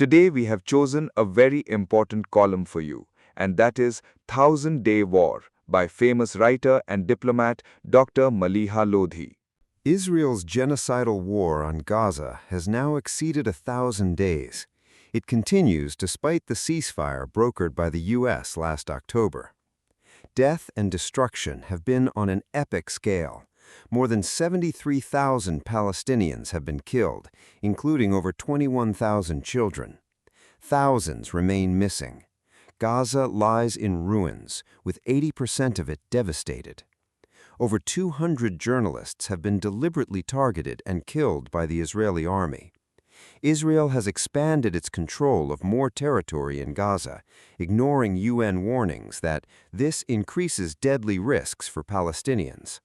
Today we have chosen a very important column for you, and that is Thousand-Day War by famous writer and diplomat Dr. Maleeha Lodhi. Israel's genocidal war on Gaza has now exceeded 1,000 days. It continues despite the ceasefire brokered by the U.S. last October. Death and destruction have been on an epic scale. More than 73,000 Palestinians have been killed, including over 21,000 children. Thousands remain missing. Gaza lies in ruins, with 80% of it devastated. Over 200 journalists have been deliberately targeted and killed by the Israeli army. Israel has expanded its control of more territory in Gaza, ignoring UN warnings that this increases deadly risks for Palestinians.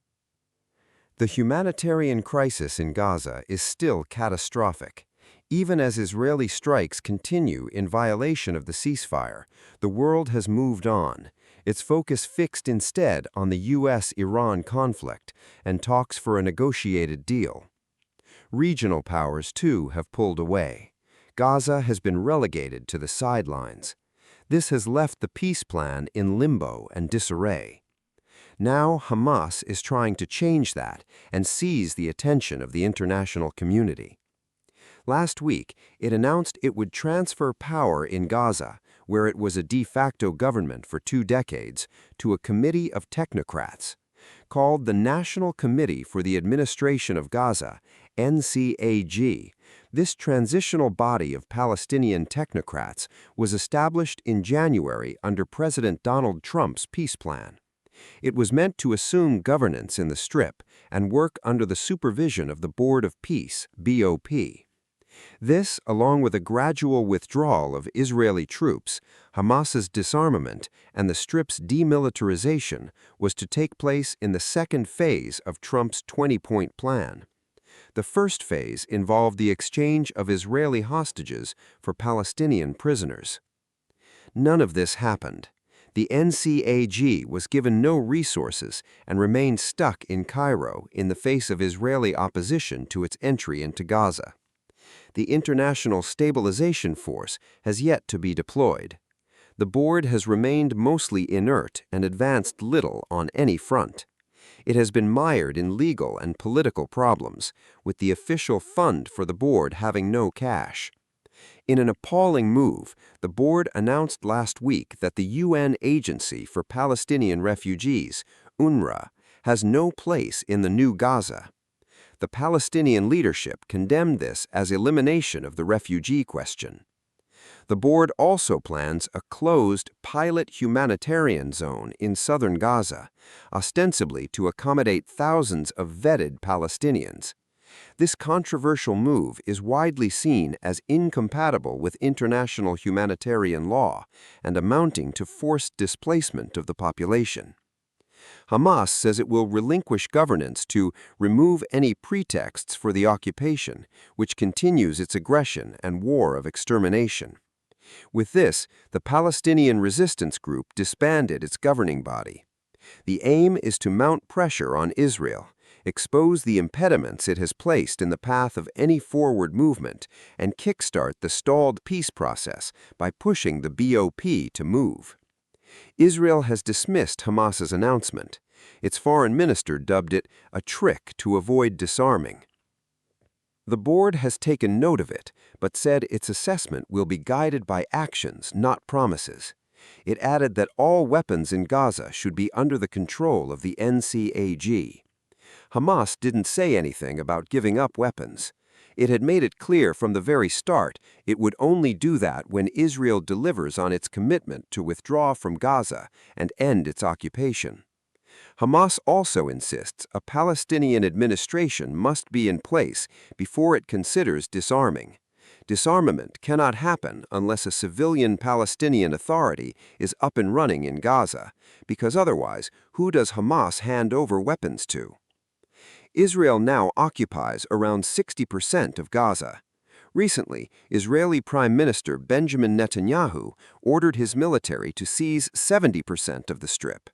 The humanitarian crisis in Gaza is still catastrophic. Even as Israeli strikes continue in violation of the ceasefire, the world has moved on, its focus fixed instead on the U.S.-Iran conflict and talks for a negotiated deal. Regional powers, too, have pulled away. Gaza has been relegated to the sidelines. This has left the peace plan in limbo and disarray. Now Hamas is trying to change that and seize the attention of the international community. Last week, it announced it would transfer power in Gaza, where it was a de facto government for 2 decades, to a committee of technocrats. Called the National Committee for the Administration of Gaza, NCAG, this transitional body of Palestinian technocrats was established in January under President Donald Trump's peace plan. It was meant to assume governance in the Strip and work under the supervision of the Board of Peace, BOP. This, along with a gradual withdrawal of Israeli troops, Hamas's disarmament, and the Strip's demilitarization, was to take place in the second phase of Trump's 20-point plan. The first phase involved the exchange of Israeli hostages for Palestinian prisoners. None of this happened. The NCAG was given no resources and remained stuck in Cairo in the face of Israeli opposition to its entry into Gaza. The International Stabilization Force has yet to be deployed. The board has remained mostly inert and advanced little on any front. It has been mired in legal and political problems, with the official fund for the board having no cash. In an appalling move, the board announced last week that the UN Agency for Palestinian Refugees, UNRWA, has no place in the new Gaza. The Palestinian leadership condemned this as elimination of the refugee question. The board also plans a closed pilot humanitarian zone in southern Gaza, ostensibly to accommodate thousands of vetted Palestinians. This controversial move is widely seen as incompatible with international humanitarian law and amounting to forced displacement of the population. Hamas says it will relinquish governance to remove any pretexts for the occupation, which continues its aggression and war of extermination. With this, the Palestinian resistance group disbanded its governing body. The aim is to mount pressure on Israel, expose the impediments it has placed in the path of any forward movement, and kickstart the stalled peace process by pushing the BOP to move. Israel has dismissed Hamas's announcement. Its foreign minister dubbed it a trick to avoid disarming. The board has taken note of it, but said its assessment will be guided by actions, not promises. It added that all weapons in Gaza should be under the control of the NCAG. Hamas didn't say anything about giving up weapons. It had made it clear from the very start it would only do that when Israel delivers on its commitment to withdraw from Gaza and end its occupation. Hamas also insists a Palestinian administration must be in place before it considers disarming. Disarmament cannot happen unless a civilian Palestinian authority is up and running in Gaza, because otherwise, who does Hamas hand over weapons to? Israel now occupies around 60% of Gaza. Recently, Israeli Prime Minister Benjamin Netanyahu ordered his military to seize 70% of the Strip.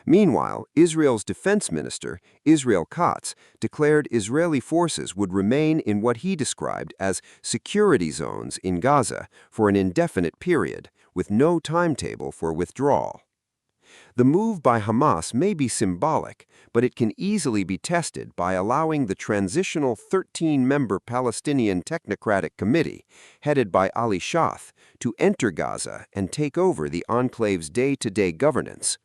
Meanwhile, Israel's defense minister, Israel Katz, declared Israeli forces would remain in what he described as security zones in Gaza for an indefinite period, with no timetable for withdrawal. The move by Hamas may be symbolic, but it can easily be tested by allowing the transitional 13-member Palestinian Technocratic Committee, headed by Ali Shath, to enter Gaza and take over the enclave's day-to-day governance.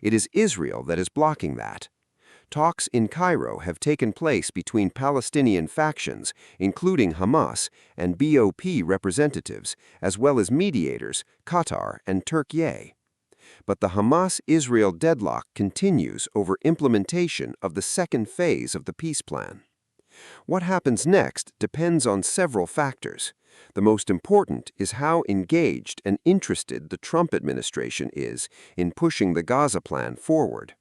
It is Israel that is blocking that. Talks in Cairo have taken place between Palestinian factions, including Hamas, and BOP representatives, as well as mediators, Qatar and Turkey. But the Hamas-Israel deadlock continues over implementation of the second phase of the peace plan. What happens next depends on several factors. The most important is how engaged and interested the Trump administration is in pushing the Gaza plan forward.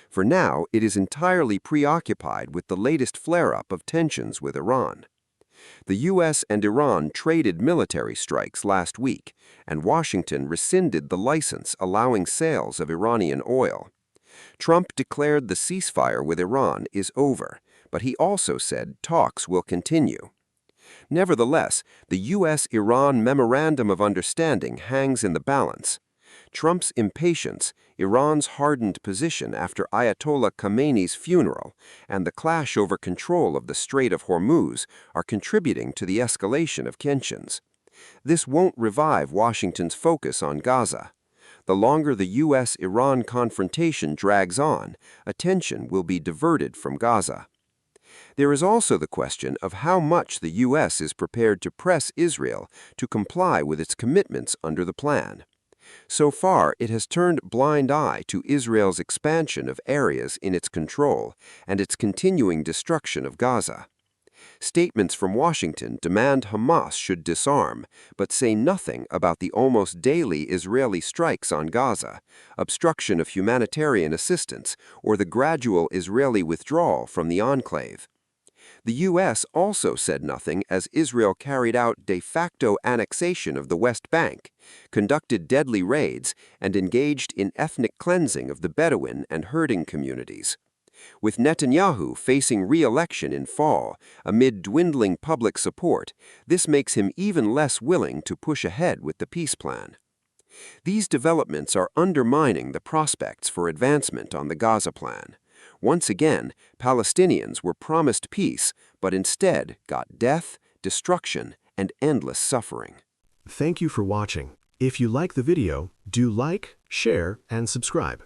For now, it is entirely preoccupied with the latest flare-up of tensions with Iran. The U.S. and Iran traded military strikes last week, and Washington rescinded the license allowing sales of Iranian oil. Trump declared the ceasefire with Iran is over, but he also said talks will continue. Nevertheless, the U.S.-Iran Memorandum of Understanding hangs in the balance. Trump's impatience, Iran's hardened position after Ayatollah Khamenei's funeral, and the clash over control of the Strait of Hormuz are contributing to the escalation of tensions. This won't revive Washington's focus on Gaza. The longer the U.S.-Iran confrontation drags on, attention will be diverted from Gaza. There is also the question of how much the U.S. is prepared to press Israel to comply with its commitments under the plan. So far, it has turned a blind eye to Israel's expansion of areas in its control and its continuing destruction of Gaza. Statements from Washington demand Hamas should disarm, but say nothing about the almost daily Israeli strikes on Gaza, obstruction of humanitarian assistance, or the gradual Israeli withdrawal from the enclave. The U.S. also said nothing as Israel carried out de facto annexation of the West Bank, conducted deadly raids, and engaged in ethnic cleansing of the Bedouin and herding communities. With Netanyahu facing re-election in fall amid dwindling public support, this makes him even less willing to push ahead with the peace plan. These developments are undermining the prospects for advancement on the Gaza plan. Once again, Palestinians were promised peace, but instead got death, destruction, and endless suffering. Thank you for watching. If you like the video, do like, share, and subscribe.